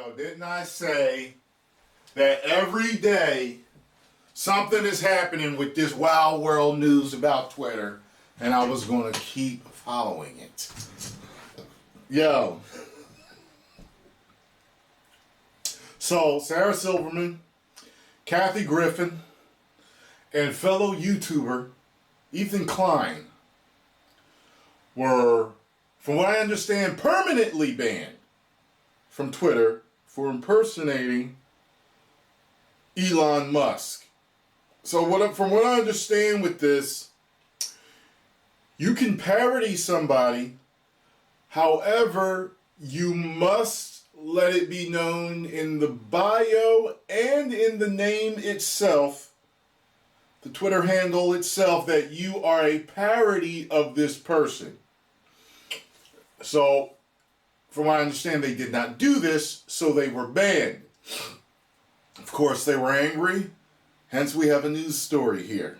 Yo, didn't I say that every day something is happening with this wild world news about Twitter, and I was going to keep following it. Yo. So, Sarah Silverman, Kathy Griffin, and fellow YouTuber Ethan Klein were, from what I understand, permanently banned from Twitter for impersonating Elon Musk. So from what I understand with this, you can parody somebody, however, you must let it be known in the bio and in the name itself, the Twitter handle itself, that you are a parody of this person. So, from what I understand, they did not do this, so they were banned. Of course, they were angry, hence we have a news story here.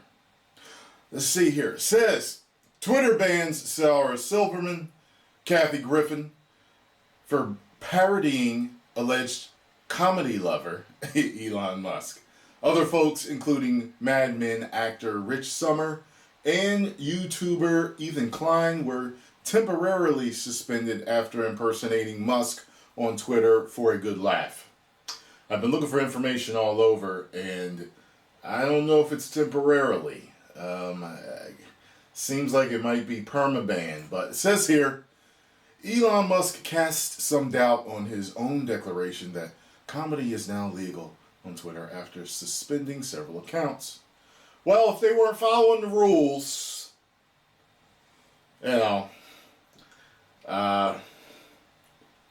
Let's see here. It says, Twitter bans Sarah Silverman, Kathy Griffin for parodying alleged comedy lover Elon Musk. Other folks, including Mad Men actor Rich Sommer and YouTuber Ethan Klein, were temporarily suspended after impersonating Musk on Twitter for a good laugh. I've been looking for information all over, and I don't know if it's temporarily. Seems like it might be permaban, but it says here, Elon Musk cast some doubt on his own declaration that comedy is now legal on Twitter after suspending several accounts. Well, if they weren't following the rules, you know, I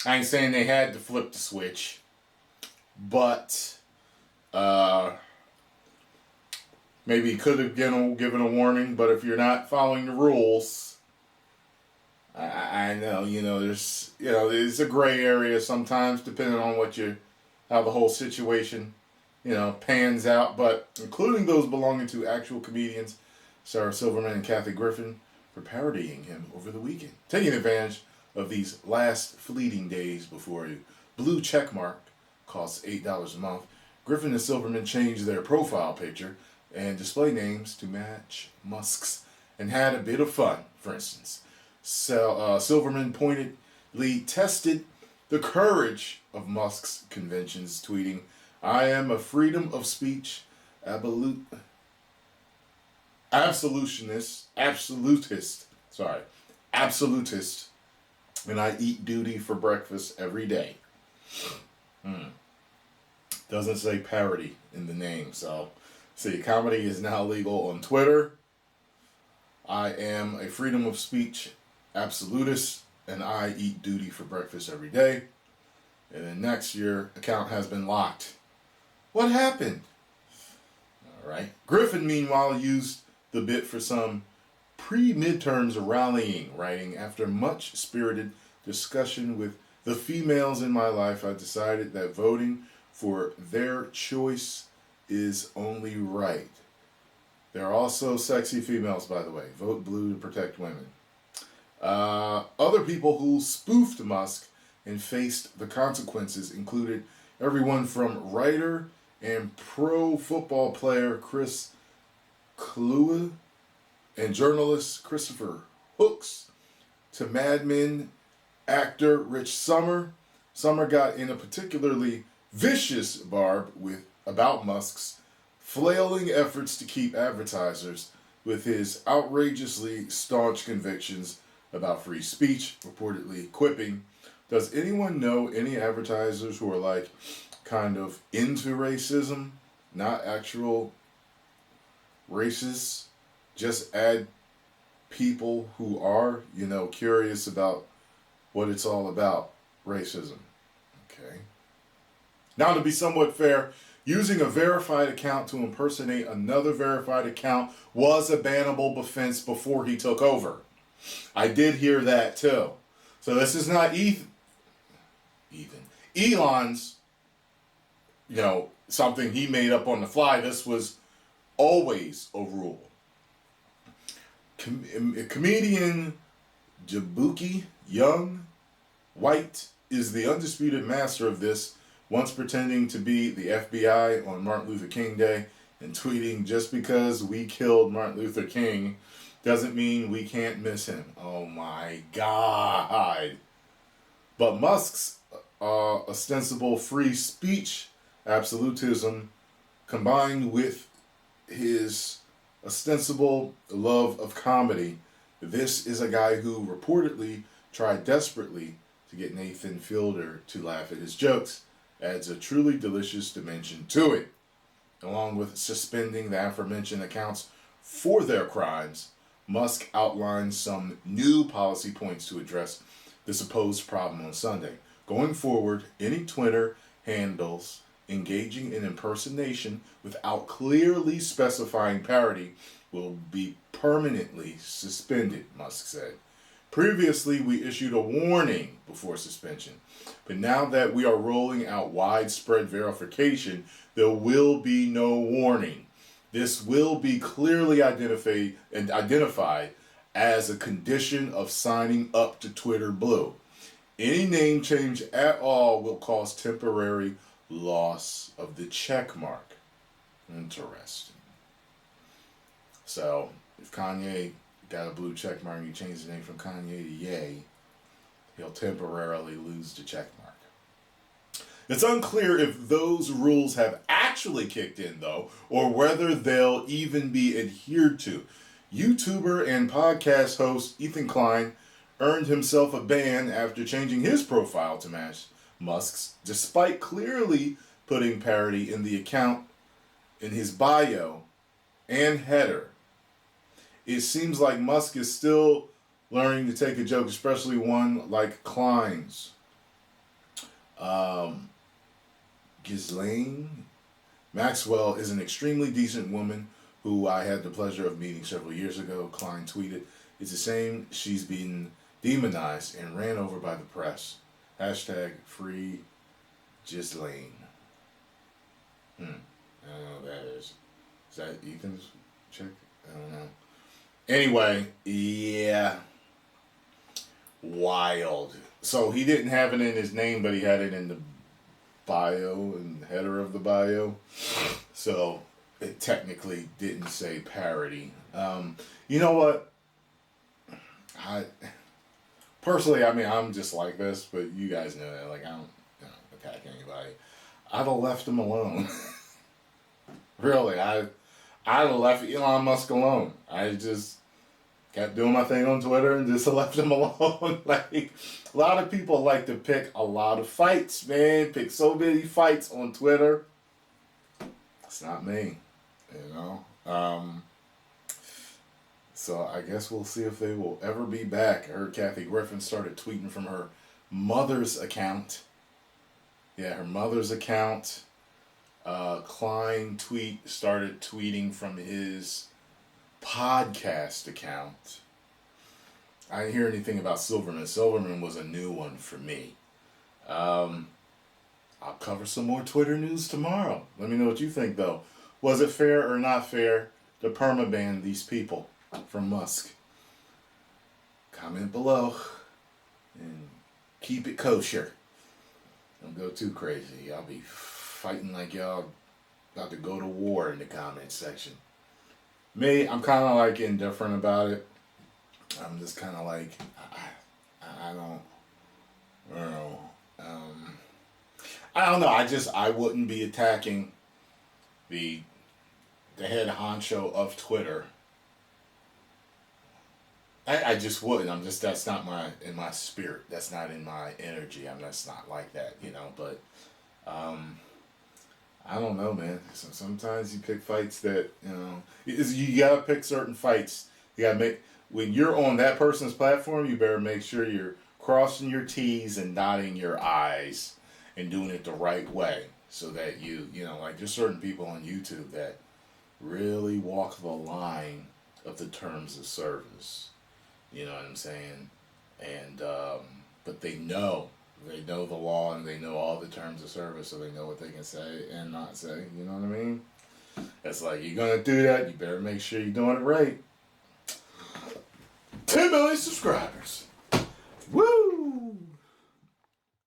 ain't saying they had to flip the switch, but maybe could have given a warning. But if you're not following the rules, I know, there's a gray area sometimes depending on how the whole situation, pans out. But including those belonging to actual comedians, Sarah Silverman and Kathy Griffin, for parodying him over the weekend, taking advantage of these last fleeting days before a blue checkmark costs $8 a month. Griffin and Silverman changed their profile picture and display names to match Musk's and had a bit of fun. For instance, Silverman pointedly tested the courage of Musk's conventions, tweeting, "I am a freedom of speech absolutist, and I eat duty for breakfast every day." Doesn't say parody in the name, so see, comedy is now legal on Twitter. I am a freedom of speech absolutist, and I eat duty for breakfast every day. And then next, your account has been locked. What happened? All right. Griffin, meanwhile, used the bit for some pre-midterms rallying, writing, "After much spirited discussion with the females in my life, I decided that voting for their choice is only right. There are also sexy females, by the way. Vote blue to protect women." Other people who spoofed Musk and faced the consequences included everyone from writer and pro football player Chris Kluwe and journalist Christopher Hooks to Mad Men actor Rich Sommer. Sommer got in a particularly vicious barb about Musk's flailing efforts to keep advertisers with his outrageously staunch convictions about free speech, reportedly quipping, "Does anyone know any advertisers who are kind of into racism, not actual racists, just add people who are, curious about what it's all about, racism." Okay. Now, to be somewhat fair, using a verified account to impersonate another verified account was a bannable offense before he took over. I did hear that too. So this is not Elon's, something he made up on the fly. This was always a rule. Comedian Jabuki Young White is the undisputed master of this, once pretending to be the FBI on Martin Luther King Day and tweeting, "Just because we killed Martin Luther King doesn't mean we can't miss him." Oh my God. But Musk's ostensible free speech absolutism combined with his ostensible love of comedy, this is a guy who reportedly tried desperately to get Nathan Fielder to laugh at his jokes, adds a truly delicious dimension to it. Along with suspending the aforementioned accounts for their crimes, Musk outlined some new policy points to address the supposed problem on Sunday. Going forward, any Twitter handles engaging in impersonation without clearly specifying parody will be permanently suspended, Musk said. Previously, we issued a warning before suspension, but now that we are rolling out widespread verification, there will be no warning. This will be clearly identified as a condition of signing up to Twitter Blue. Any name change at all will cause temporary loss of the check mark. Interesting. So, if Kanye got a blue check mark and you change the name from Kanye to Ye, he'll temporarily lose the check mark. It's unclear if those rules have actually kicked in, though, or whether they'll even be adhered to. YouTuber and podcast host Ethan Klein earned himself a ban after changing his profile to match Musk's, despite clearly putting parody in the account in his bio and header. It seems like Musk is still learning to take a joke, especially one like Klein's. Ghislaine Maxwell is an extremely decent woman who I had the pleasure of meeting several years ago, Klein tweeted. It's a shame she's been demonized and ran over by the press. Hashtag free Ghislaine. I don't know what that is. Is that Ethan's chick? I don't know. Anyway, yeah. Wild. So he didn't have it in his name, but he had it in the bio and header of the bio. So it technically didn't say parody. You know what? Personally, I'm just like this, but you guys know that. Like, I don't attack anybody. I'd have left him alone. Really, I'd have left Elon Musk alone. I just kept doing my thing on Twitter and just left him alone. Like, a lot of people like to pick a lot of fights, man. Pick so many fights on Twitter. It's not me, you know. So I guess we'll see if they will ever be back. I heard Kathy Griffin started tweeting from her mother's account. Yeah, her mother's account. Klein started tweeting from his podcast account. I didn't hear anything about Silverman. Silverman was a new one for me. I'll cover some more Twitter news tomorrow. Let me know what you think, though. Was it fair or not fair to permaban these people from Musk? Comment below and keep it kosher. Don't go too crazy. I'll be fighting like y'all about to go to war in the comment section. Me, I'm kind of like indifferent about it. I'm just kind of like, I don't know. I don't know. I wouldn't be attacking the head honcho of Twitter. I just wouldn't. That's not in my spirit. That's not in my energy. I'm just not like that, you know. But I don't know, man. Sometimes you pick fights that, you know, you gotta pick certain fights. You gotta make, when you're on that person's platform, you better make sure you're crossing your T's and dotting your I's and doing it the right way, so that you know, like, there's certain people on YouTube that really walk the line of the terms of service. You know what I'm saying? And but they know the law and they know all the terms of service, so they know what they can say and not say. You know what I mean? It's like, you're gonna do that, you better make sure you're doing it right. 10 million subscribers.